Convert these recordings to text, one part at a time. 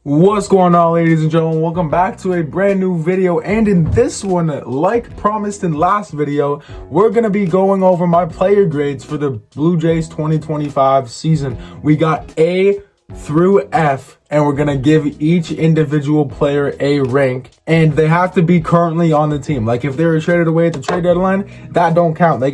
What's going on, ladies and gentlemen? Welcome back to a brand new video, and in this one, like promised in last video, we're gonna be going over my player grades for the Blue Jays 2025 season. We got A through F, and we're gonna give each individual player a rank, and they have to be currently on the team. Like if they were traded away at the trade deadline, that don't count. They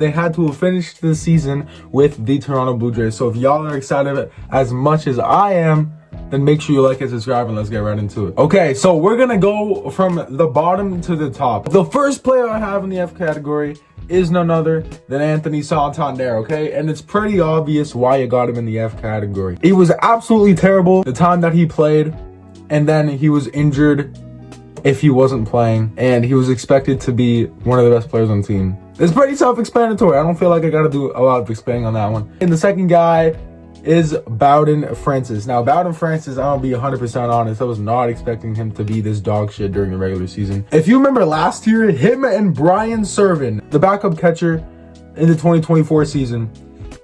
had to have finished the season with the Toronto Blue Jays. So if y'all are excited as much as I am, then make sure you like and subscribe, and let's get right into it. Okay, so we're gonna go from the bottom to the top. The first player I have in the F category is none other than Anthony Santander, okay? And it's pretty obvious why you got him in the F category. He was absolutely terrible the time that he played, and then he was injured if he wasn't playing, and he was expected to be one of the best players on the team. It's pretty self-explanatory. I don't feel like I gotta do a lot of explaining on that one. And the second guy is Bowden Francis. Now, Bowden Francis, I'll be 100% honest, I was not expecting him to be this dog shit during the regular season. If you remember last year, him and Brian Serven, the backup catcher in the 2024 season,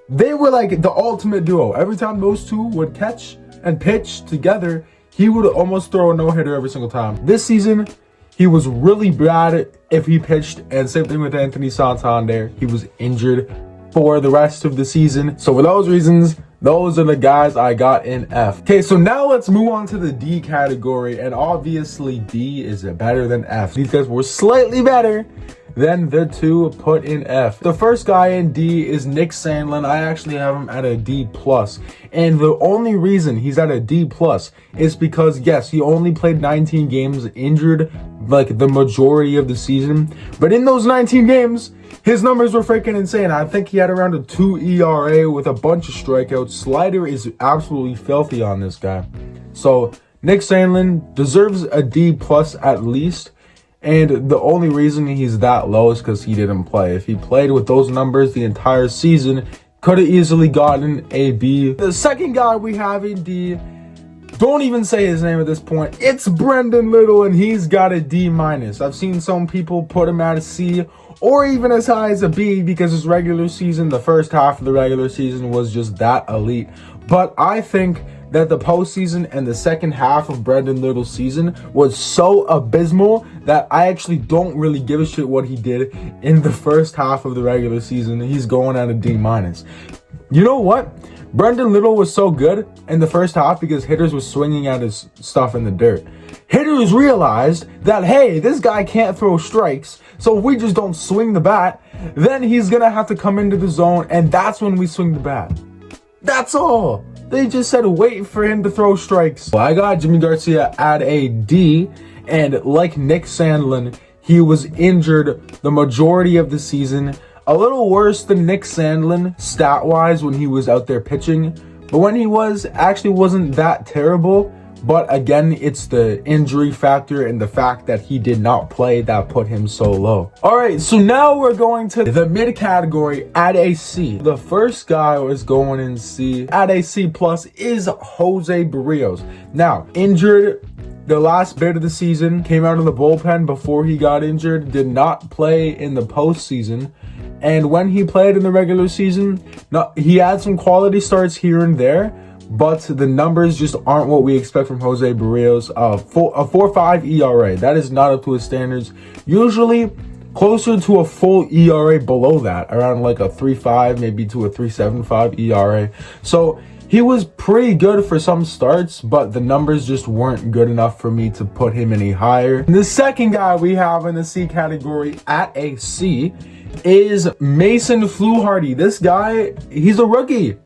they were like the ultimate duo. Every time those two would catch and pitch together, he would almost throw a no-hitter every single time. This season, he was really bad if he pitched, and same thing with Anthony Santander. He was injured for the rest of the season. So for those reasons, those are the guys I got in F. Okay, so now let's move on to the D category, and obviously D is better than F. These guys were slightly better than the two put in F. The first guy in D is Nick Sandlin. I actually have him at a D+. And the only reason he's at a D+ is because, yes, he only played 19 games, injured like the majority of the season. But in those 19 games, his numbers were freaking insane. I think he had around a 2 ERA with a bunch of strikeouts. Slider is absolutely filthy on this guy. So Nick Sandlin deserves a D+ at least. And the only reason he's that low is because he didn't play. If he played with those numbers the entire season, could have easily gotten a B. The second guy we have in D, don't even say his name at this point. It's Brendan Little, and he's got a D-. I've seen some people put him at a C or even as high as a B because his regular season, the first half of the regular season, was just that elite. But I think that the postseason and the second half of Brendan Little's season was so abysmal that I actually don't really give a shit what he did in the first half of the regular season. He's going at a D-. You know what? Brendan Little was so good in the first half because hitters were swinging at his stuff in the dirt. Hitters realized that, hey, this guy can't throw strikes, so if we just don't swing the bat, then he's gonna have to come into the zone, and that's when we swing the bat. That's all. They just said wait for him to throw strikes. Well, I got Jimmy Garcia at a D, and like Nick Sandlin, he was injured the majority of the season. A little worse than Nick Sandlin stat-wise when he was out there pitching, but when he was, actually wasn't that terrible. But again, it's the injury factor and the fact that he did not play that put him so low. All right, so now we're going to the mid category at a C. The first guy was going in C at a C+ is Jose Barrios. Now, injured the last bit of the season, came out of the bullpen before he got injured, did not play in the postseason. And when he played in the regular season, he had some quality starts here and there, but the numbers just aren't what we expect from Jose Barrios. A 4.5 ERA, that is not up to his standards. Usually closer to a full ERA below that, around like a 3.5, maybe to a 3.75 ERA. So he was pretty good for some starts, but the numbers just weren't good enough for me to put him any higher. And the second guy we have in the C category at a C is Mason Fluharty. This guy, he's a rookie.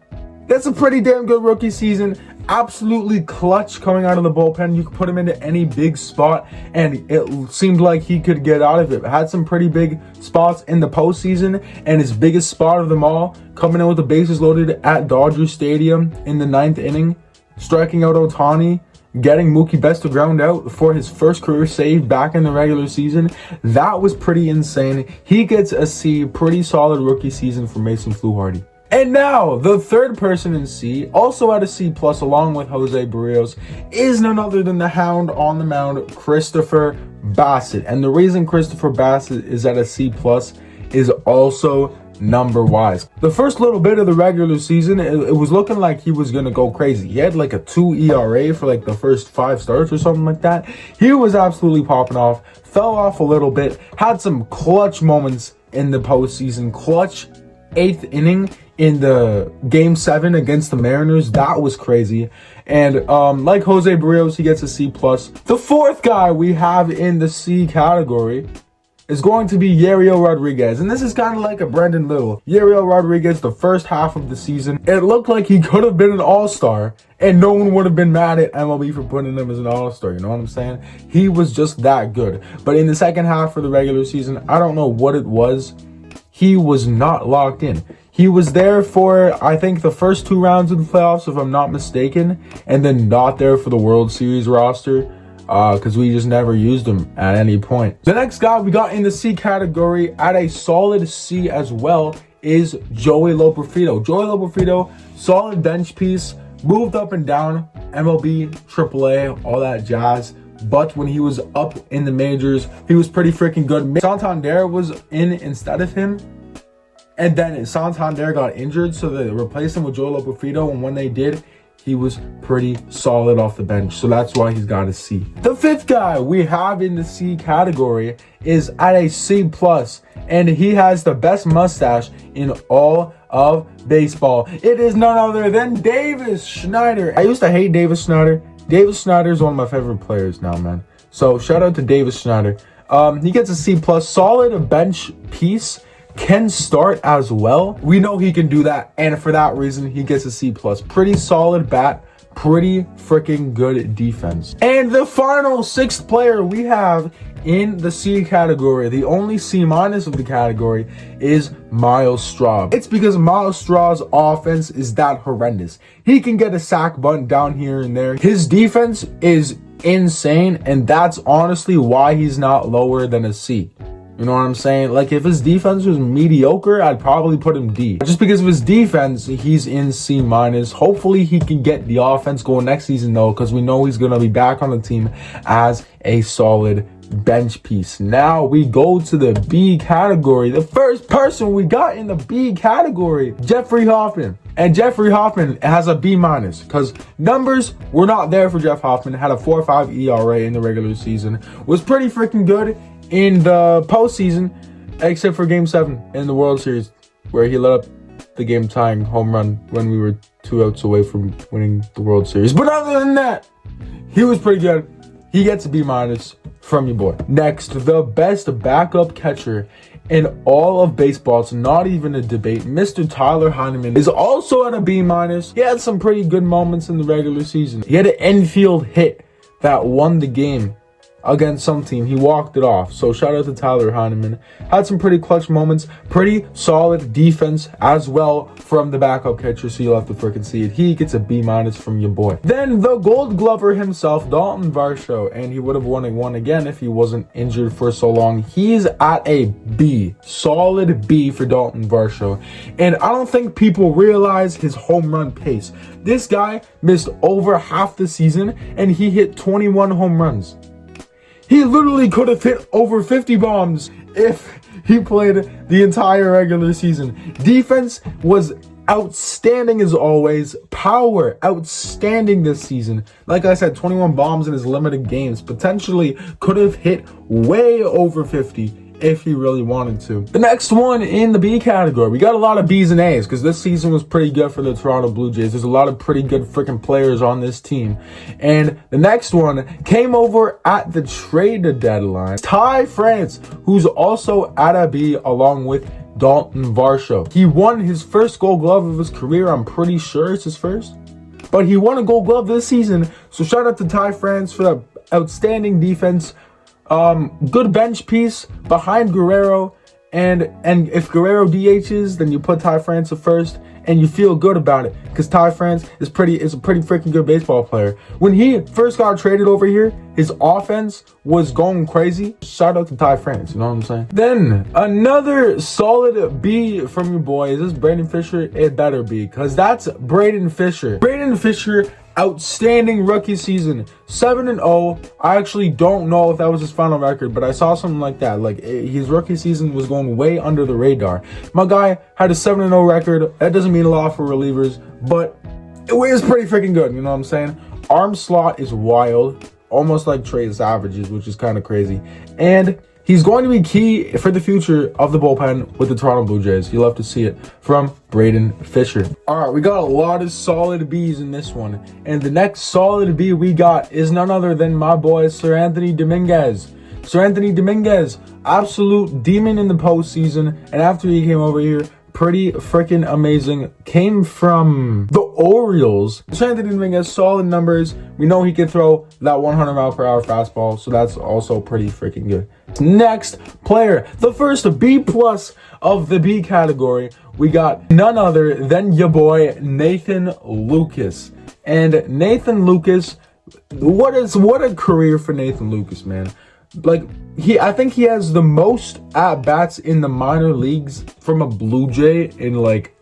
That's a pretty damn good rookie season. Absolutely clutch coming out of the bullpen. You could put him into any big spot, and it seemed like he could get out of it. Had some pretty big spots in the postseason, and his biggest spot of them all, coming in with the bases loaded at Dodger Stadium in the 9th inning, striking out Ohtani, getting Mookie Betts to ground out for his first career save back in the regular season. That was pretty insane. He gets a C. Pretty solid rookie season for Mason Fluharty. And now, the third person in C, also at a C+, along with Jose Barrios, is none other than the hound on the mound, Christopher Bassitt. And the reason Christopher Bassitt is at a C+ is also number wise. The first little bit of the regular season, it was looking like he was gonna go crazy. He had like a 2 ERA for like the first 5 starts or something like that. He was absolutely popping off, fell off a little bit, had some clutch moments in the postseason, clutch 8th inning in the game 7 against the Mariners. That was crazy. And like Jose Barrios, he gets a C+. The fourth guy we have in the C category is going to be Yariel Rodriguez. And this is kind of like a Brendan Little. Yariel Rodriguez, the first half of the season, it looked like he could have been an all-star and no one would have been mad at MLB for putting him as an all-star. You know what I'm saying? He was just that good. But in the second half of the regular season, I don't know what it was. He was not locked in. He was there for, I think, the first 2 rounds of the playoffs, if I'm not mistaken, and then not there for the World Series roster, because we just never used him at any point. The next guy we got in the C category at a solid C as well is Joey Loperfido. Joey Loperfido, solid bench piece, moved up and down, MLB, AAA, all that jazz. But when he was up in the majors, he was pretty freaking good. Santander was in instead of him. And then Santander got injured, so they replaced him with Joey Loperfido. And when they did, he was pretty solid off the bench. So that's why he's got a C. The fifth guy we have in the C category is at a C+. And he has the best mustache in all of baseball. It is none other than Davis Schneider. I used to hate Davis Schneider. Davis Schneider is one of my favorite players now, man. So shout out to Davis Schneider. He gets a C+, solid bench piece, can start as well. We know he can do that, and for that reason, he gets a C+. Pretty solid bat, pretty freaking good defense. And the final 6th player we have in the C category, the only C- of the category, is Myles Straw. It's because Myles Straw's offense is that horrendous. He can get a sack bunt down here and there. His defense is insane, and that's honestly why he's not lower than a C. You know what I'm saying? Like, if his defense was mediocre, I'd probably put him D. Just because of his defense, he's in C-. Hopefully, he can get the offense going next season, though, because we know he's going to be back on the team as a solid bench piece. Now, we go to the B category. The first person we got in the B category, Jeffrey Hoffman. And Jeffrey Hoffman has a B- because numbers were not there for Jeff Hoffman. Had a 4.5 ERA in the regular season. Was pretty freaking good in the postseason, except for Game 7 in the World Series, where he let up the game-tying home run when we were 2 outs away from winning the World Series. But other than that, he was pretty good. He gets a B- from your boy. Next, the best backup catcher in all of baseball. It's not even a debate. Mr. Tyler Heineman is also at a B-. He had some pretty good moments in the regular season. He had an infield hit that won the game against some team. He walked it off. So shout out to Tyler Heineman. Had some pretty clutch moments. Pretty solid defense as well from the backup catcher. So you'll have to freaking see it. He gets a B- from your boy. Then the Gold Glover himself, Dalton Varsho, and he would have won again if he wasn't injured for so long. He's at a B. Solid B for Dalton Varsho. And I don't think people realize his home run pace. This guy missed over half the season and he hit 21 home runs. He literally could have hit over 50 bombs if he played the entire regular season. Defense was outstanding as always. Power, outstanding this season. Like I said, 21 bombs in his limited games. Potentially could have hit way over 50 if he really wanted to. The next one in the B category, we got a lot of B's and A's because this season was pretty good for the Toronto Blue Jays. There's a lot of pretty good freaking players on this team. And the next one came over at the trade deadline. Ty France, who's also at a B along with Dalton Varsho. He won his first Gold Glove of his career. I'm pretty sure it's his first. But he won a Gold Glove this season. So shout out to Ty France for the outstanding defense. Good bench piece behind Guerrero, and if Guerrero DHs, then you put Ty France at first, and you feel good about it because Ty France is a pretty freaking good baseball player. When he first got traded over here, his offense was going crazy. Shout out to Ty France, you know what I'm saying? Then another solid B from your boy. Is this Braden Fisher? It better be, because that's Braden Fisher. Braden Fisher outstanding rookie season, 7-0. I actually don't know if that was his final record, but I saw something like that. Like his rookie season was going way under the radar. My guy had a 7-0 record. That doesn't mean a lot for relievers, but it was pretty freaking good. You know what I'm saying? Arm slot is wild, almost like Trey Savage's, which is kind of crazy. And he's going to be key for the future of the bullpen with the Toronto Blue Jays. You'll have to see it from Braden Fisher. All right, we got a lot of solid Bs in this one. And the next solid B we got is none other than my boy, Seranthony Dominguez. Seranthony Dominguez, absolute demon in the postseason. And after he came over here, pretty freaking amazing. Came from the Orioles. Seranthony Dominguez, solid numbers. We know he can throw that 100-mile-per-hour fastball, so that's also pretty freaking good. Next player, the first B+ of the B category, we got none other than your boy Nathan Lukes. And Nathan Lukes, what a career for Nathan Lukes, man. Like I think he has the most at-bats in the minor leagues from a Blue Jay in like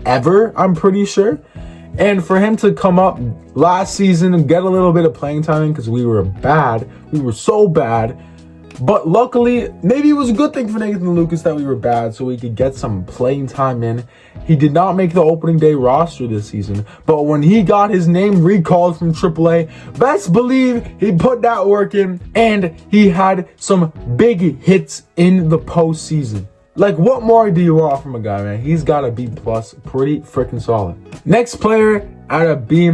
ever, I'm pretty sure. And for him to come up last season and get a little bit of playing time because we were bad. We were so bad. But luckily, maybe it was a good thing for Nathan Lukes that we were bad so we could get some playing time in. He did not make the opening day roster this season. But when he got his name recalled from AAA, best believe he put that work in. And he had some big hits in the postseason. Like, what more do you want from a guy, man? He's got a B+, pretty freaking solid. Next player at a B-,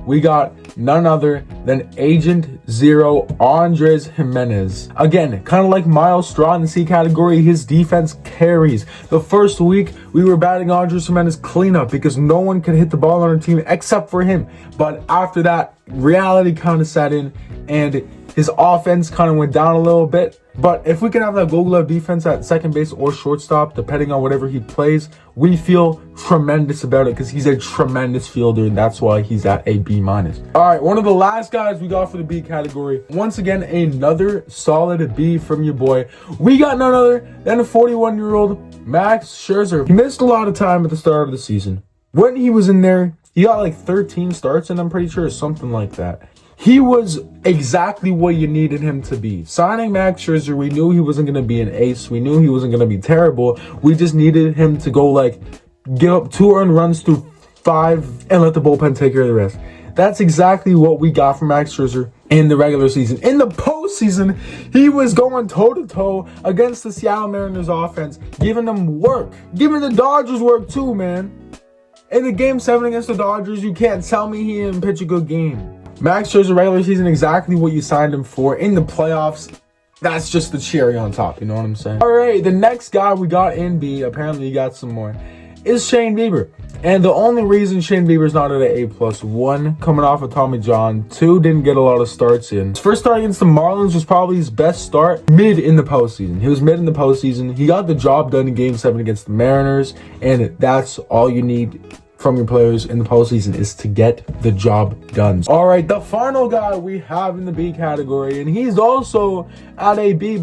we got none other than Agent Zero, Andres Gimenez. Again, kind of like Miles Straw in the C category, his defense carries. The first week, we were batting Andres Gimenez cleanup because no one could hit the ball on our team except for him. But after that, reality kind of set in, and his offense kind of went down a little bit. But if we can have that Gold Glove defense at second base or shortstop, depending on whatever he plays, we feel tremendous about it because he's a tremendous fielder, and that's why he's at a B-. All right, one of the last guys we got for the B category. Once again, another solid B from your boy. We got none other than a 41-year-old Max Scherzer. He missed a lot of time at the start of the season. When he was in there, he got like 13 starts, and I'm pretty sure something like that. He was exactly what you needed him to be. Signing Max Scherzer, we knew he wasn't going to be an ace. We knew he wasn't going to be terrible. We just needed him to go like give up 2 earned runs through 5 and let the bullpen take care of the rest. That's exactly what we got from Max Scherzer in the regular season. In the postseason, he was going toe-to-toe against the Seattle Mariners offense, giving them work, giving the Dodgers work too, man. In the Game 7 against the Dodgers, you can't tell me he didn't pitch a good game. Max Scherzer, regular season, exactly what you signed him for. In the playoffs, that's just the cherry on top, you know what I'm saying? All right, the next guy we got in B, apparently you got some more, is Shane Bieber. And the only reason Shane Bieber's not at an A+, 1, coming off of Tommy John, 2, didn't get a lot of starts in. His first start against the Marlins was probably his best start mid in the postseason. He was mid in the postseason. He got the job done in Game 7 against the Mariners, and that's all you need from your players in the postseason is to get the job done. All right, the final guy we have in the B category, and he's also at a B+,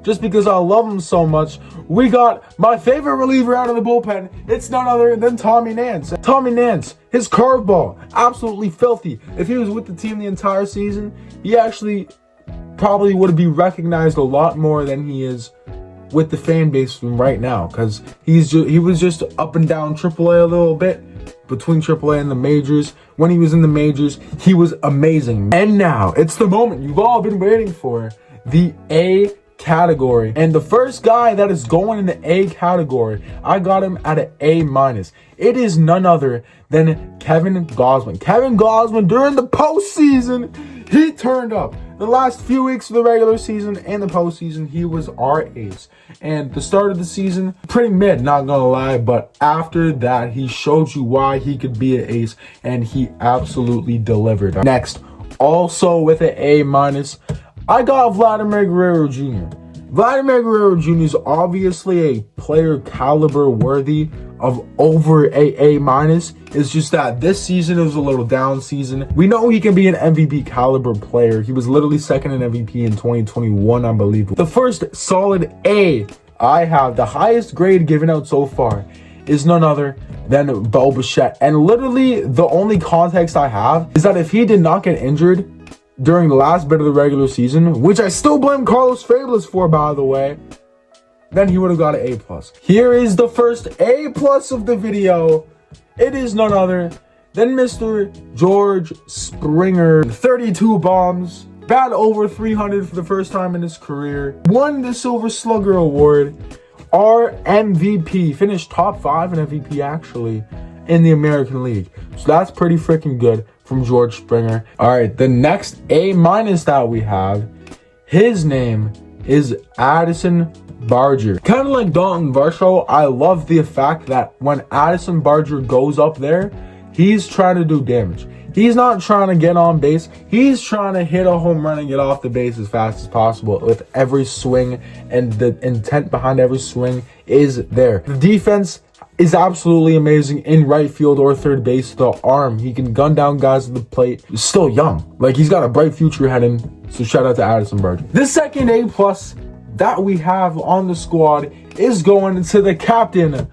just because I love him so much. We got my favorite reliever out of the bullpen. It's none other than Tommy Nance. Tommy Nance, his curveball, absolutely filthy. If he was with the team the entire season, he actually probably would be recognized a lot more than he is with the fan base from right now, because he was just up and down AAA a little bit, between AAA and the majors. When he was in the majors, he was amazing. And now it's the moment you've all been waiting for, the A category. And the first guy that is going in the A category, I got him at an A-. It is none other than Kevin Gausman. Kevin Gausman, during the postseason, he turned up. The last few weeks of the regular season and the postseason, he was our ace. And the start of the season, pretty mid, not gonna lie, but after that, he showed you why he could be an ace, and he absolutely delivered. Next, also with an A-, I got Vladimir Guerrero Jr. Vladimir Guerrero Jr. is obviously a player caliber worthy of over a A-. It's just that this season was a little down season. We know he can be an MVP caliber player. He was literally second in MVP in 2021, I believe. The first solid A I have, the highest grade given out so far, is none other than Bo Bichette. And literally the only context I have is that if he did not get injured during the last bit of the regular season, which I still blame Carlos Fabulous for, by the way, then he would have got an A+. Here is the first A+ of the video. It is none other than Mr. George Springer. 32 bombs, batted over 300 for the first time in his career, won the Silver Slugger Award, our MVP, finished top 5 in MVP actually in the American League. So that's pretty freaking good from George Springer. All right, the next A- that we have, his name is Addison Barger. Kind of like Dalton Varsho, I love the fact that when Addison Barger goes up there, he's trying to do damage. He's not trying to get on base. He's trying to hit a home run and get off the base as fast as possible with every swing, and the intent behind every swing is there. The defense is absolutely amazing in right field or third base. The arm, he can gun down guys at the plate. He's still young. Like, he's got a bright future ahead of him. So shout out to Addison Barger. The second A+ that we have on the squad is going to the captain,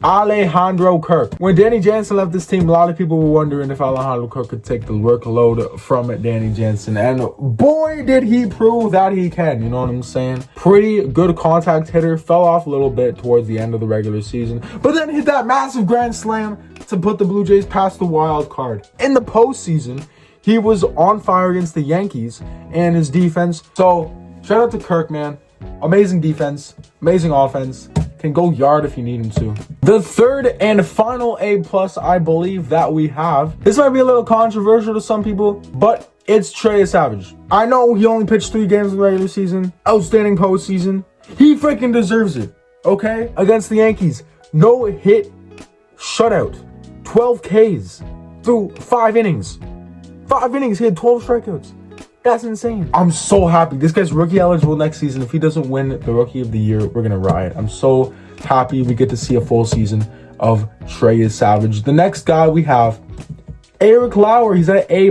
Alejandro Kirk. When Danny Jansen left this team, a lot of people were wondering if Alejandro Kirk could take the workload from Danny Jansen. And boy, did he prove that he can. You know what I'm saying? Pretty good contact hitter. Fell off a little bit towards the end of the regular season, but then hit that massive grand slam to put the Blue Jays past the wild card. In the postseason, he was on fire against the Yankees and his defense. So shout out to Kirk, man. Amazing defense, amazing offense. Can go yard if you need him to. The third and final A+ I believe that we have. This might be a little controversial to some people, but it's Trey Savage. I know he only pitched 3 games in the regular season. Outstanding postseason. He freaking deserves it. Okay? Against the Yankees. No hit shutout. 12 Ks through 5 innings. 5 innings, he had 12 strikeouts. That's insane. I'm so happy. This guy's rookie eligible next season. If he doesn't win the Rookie of the Year, we're gonna riot. I'm so happy we get to see a full season of Trey Savage. The next guy we have, Eric Lauer. He's at A-.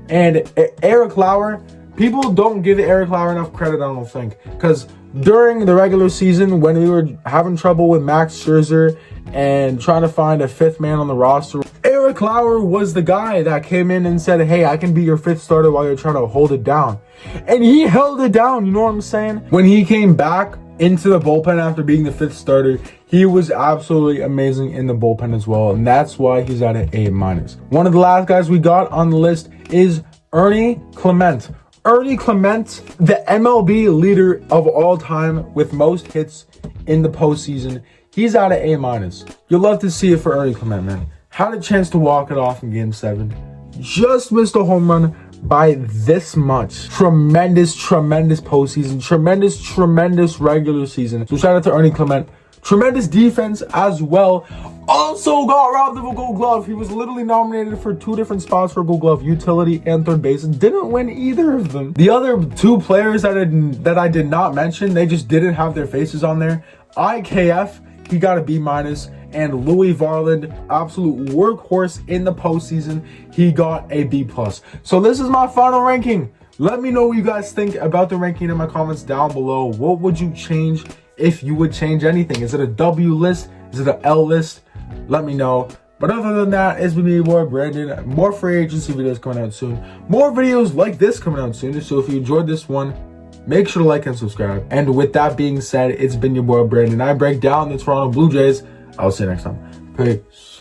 And Eric Lauer, people don't give Eric Lauer enough credit, I don't think. Because during the regular season, when we were having trouble with Max Scherzer and trying to find a 5th man on the roster, Eric Lauer was the guy that came in and said, hey, I can be your 5th starter while you're trying to hold it down. And he held it down, you know what I'm saying? When he came back into the bullpen after being the 5th starter, he was absolutely amazing in the bullpen as well. And that's why he's at an A-. One of the last guys we got on the list is Ernie Clement. Ernie Clement, the MLB leader of all time with most hits in the postseason. He's out of A-. You'll love to see it for Ernie Clement, man. Had a chance to walk it off in Game 7. Just missed a home run by this much. Tremendous postseason. Tremendous regular season. So shout out to Ernie Clement. Tremendous defense as well. Also got robbed of a Gold Glove. He was literally nominated for 2 different spots for Gold Glove, utility and third base, and didn't win either of them. The other 2 players that I did not mention, they just didn't have their faces on there. IKF, he got a B-. And Louis Varland, absolute workhorse in the postseason, he got a B+. So this is my final ranking. Let me know what you guys think about the ranking in my comments down below. What would you change if you would change anything? Is it a W list? Is it an L list? Let me know. But other than that, it's been me, boy Brandon. More free agency videos coming out soon. More videos like this coming out soon. So if you enjoyed this one, make sure to like and subscribe. And with that being said, it's been your boy Brandon. I break down the Toronto Blue Jays. I'll see you next time. Peace.